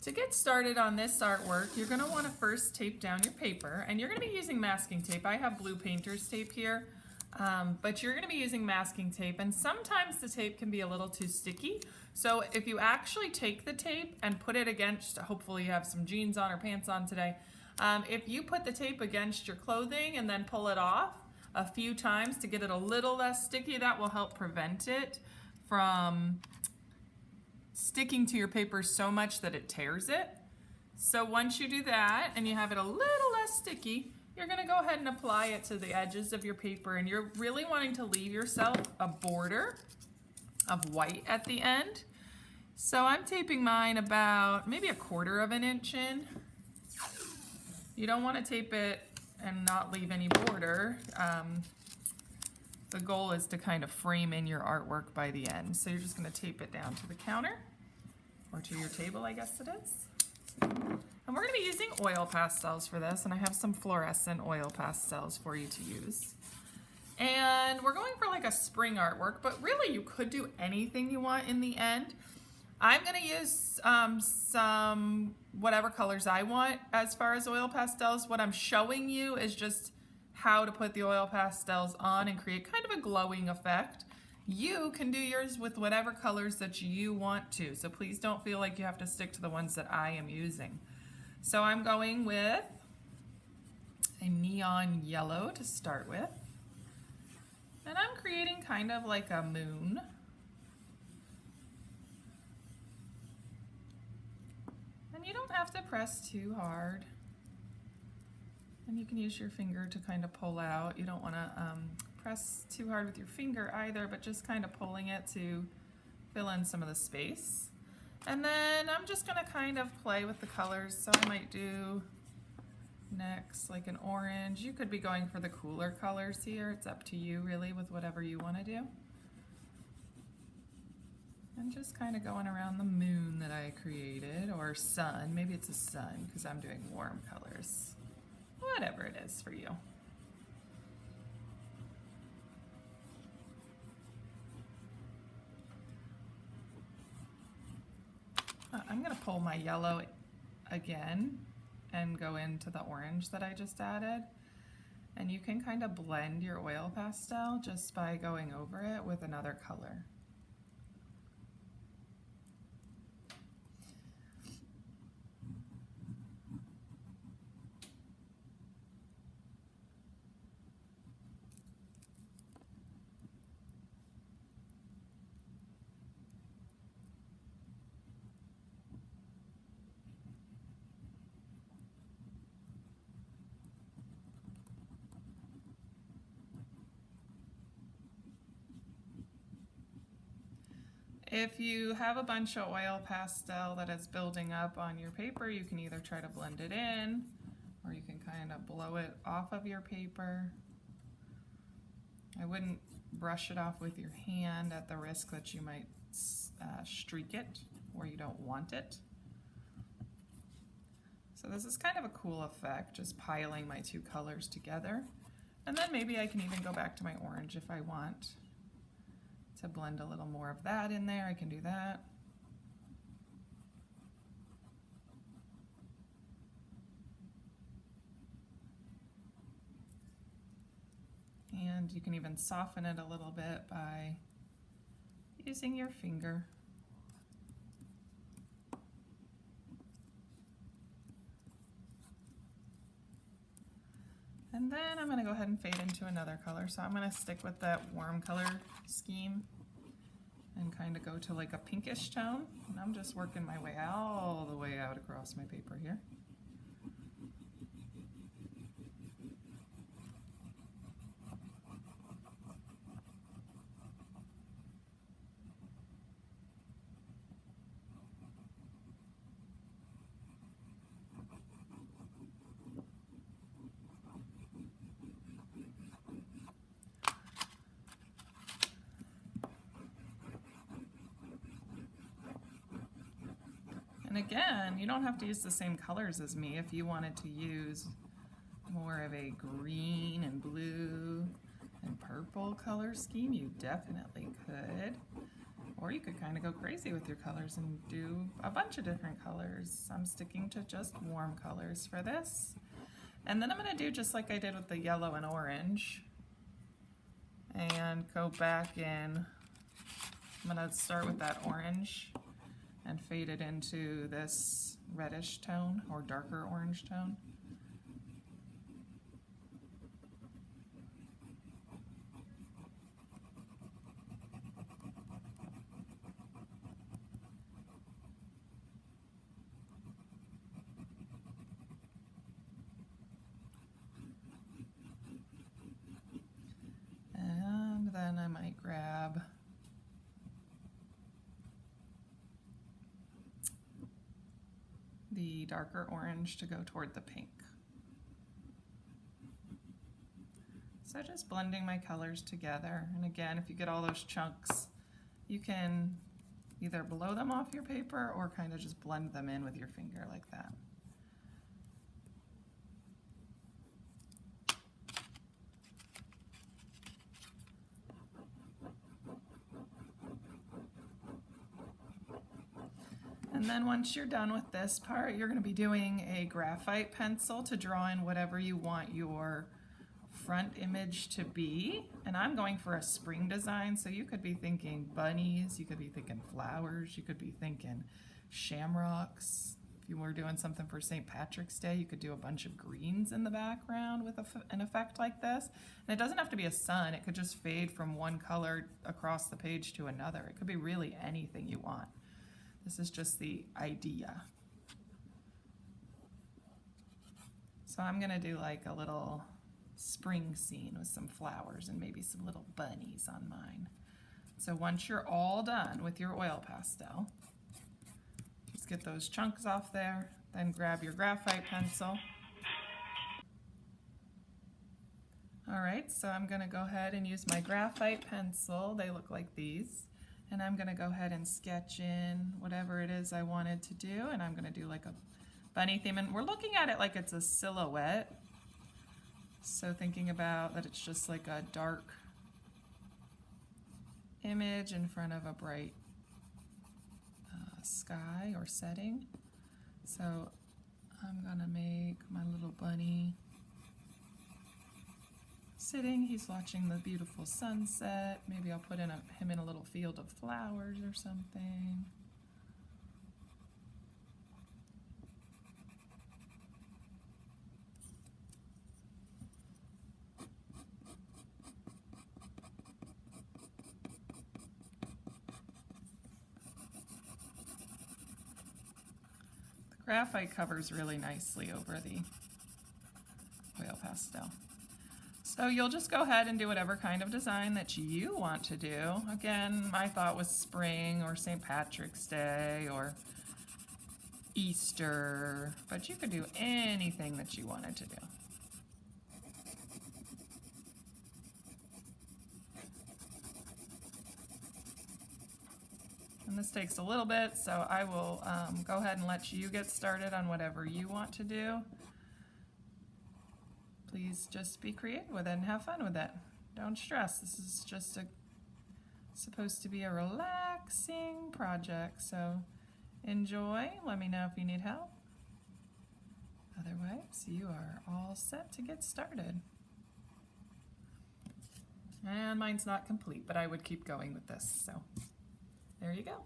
To get started on this artwork, you're going to want to first tape down your paper, and you're going to be using masking tape. I have blue painter's tape here, but you're going to be using masking tape, and sometimes the tape can be a little too sticky. So if you actually take the tape and put it against, hopefully you have some jeans on or pants on today, if you put the tape against your clothing and then pull it off a few times to get it a little less sticky, that will help prevent it from sticking to your paper so much that it tears it. So once you do that and you have it a little less sticky, you're going to go ahead and apply it to the edges of your paper, and you're really wanting to leave yourself a border of white at the end. So I'm taping mine about maybe 1/4 of an inch in. You don't want to tape it and not leave any border. The goal is to kind of frame in your artwork by the end. So you're just going to tape it down to the counter, or to your table, I guess it is. And we're going to be using oil pastels for this, and I have some fluorescent oil pastels for you to use. And we're going for like a spring artwork, but really you could do anything you want in the end. I'm going to use some whatever colors I want as far as oil pastels. What I'm showing you is just how to put the oil pastels on and create kind of a glowing effect. You can do yours with whatever colors that you want to, so please don't feel like you have to stick to the ones that I am using. So I'm going with a neon yellow to start with, and I'm creating kind of like a moon. And you don't have to press too hard. And you can use your finger to kind of pull out. You don't want to press too hard with your finger either, but just kind of pulling it to fill in some of the space. And then I'm just going to kind of play with the colors. So I might do next like an orange. You could be going for the cooler colors here. It's up to you really with whatever you want to do. And just kind of going around the moon that I created, or sun. Maybe it's a sun because I'm doing warm colors. Whatever it is for you. I'm going to pull my yellow again and go into the orange that I just added. And you can kind of blend your oil pastel just by going over it with another color. If you have a bunch of oil pastel that is building up on your paper, you can either try to blend it in, or you can kind of blow it off of your paper. I wouldn't brush it off with your hand at the risk that you might streak it where you don't want it. So this is kind of a cool effect, just piling my two colors together. And then maybe I can even go back to my orange if I want to blend a little more of that in there. I can do that. And you can even soften it a little bit by using your finger. And then I'm going to go ahead and fade into another color. So I'm going to stick with that warm color scheme and kind of go to like a pinkish tone. And I'm just working my way all the way out across my paper here. And again, you don't have to use the same colors as me. If you wanted to use more of a green and blue and purple color scheme, you definitely could. Or you could kind of go crazy with your colors and do a bunch of different colors. I'm sticking to just warm colors for this. And then I'm going to do just like I did with the yellow and orange. And go back in. I'm going to start with that orange and fade it into this reddish tone or darker orange tone. And then I might grab the darker orange to go toward the pink. So just blending my colors together. And again, if you get all those chunks, you can either blow them off your paper or kind of just blend them in with your finger like that. And then once you're done with this part, you're going to be doing a graphite pencil to draw in whatever you want your front image to be. And I'm going for a spring design, so you could be thinking bunnies, you could be thinking flowers, you could be thinking shamrocks. If you were doing something for St. Patrick's Day, you could do a bunch of greens in the background with an effect like this. And it doesn't have to be a sun, it could just fade from one color across the page to another. It could be really anything you want. This is just the idea. So I'm gonna do like a little spring scene with some flowers and maybe some little bunnies on mine. So once you're all done with your oil pastel, just get those chunks off there, then grab your graphite pencil. All right, so I'm gonna go ahead and use my graphite pencil. They look like these. And I'm gonna go ahead and sketch in whatever it is I wanted to do, and I'm gonna do like a bunny theme. And we're looking at it like it's a silhouette. So thinking about that it's just like a dark image in front of a bright sky or setting. So I'm gonna make my little bunny sitting. He's watching the beautiful sunset. Maybe I'll put him in a little field of flowers or something. The graphite covers really nicely over the oil pastel. So you'll just go ahead and do whatever kind of design that you want to do. Again, my thought was spring or St. Patrick's Day or Easter, but you could do anything that you wanted to do. And this takes a little bit, so I will go ahead and let you get started on whatever you want to do. Please just be creative with it and have fun with it. Don't stress. This is just supposed to be a relaxing project, so enjoy. Let me know if you need help. Otherwise, you are all set to get started. And mine's not complete, but I would keep going with this, so there you go.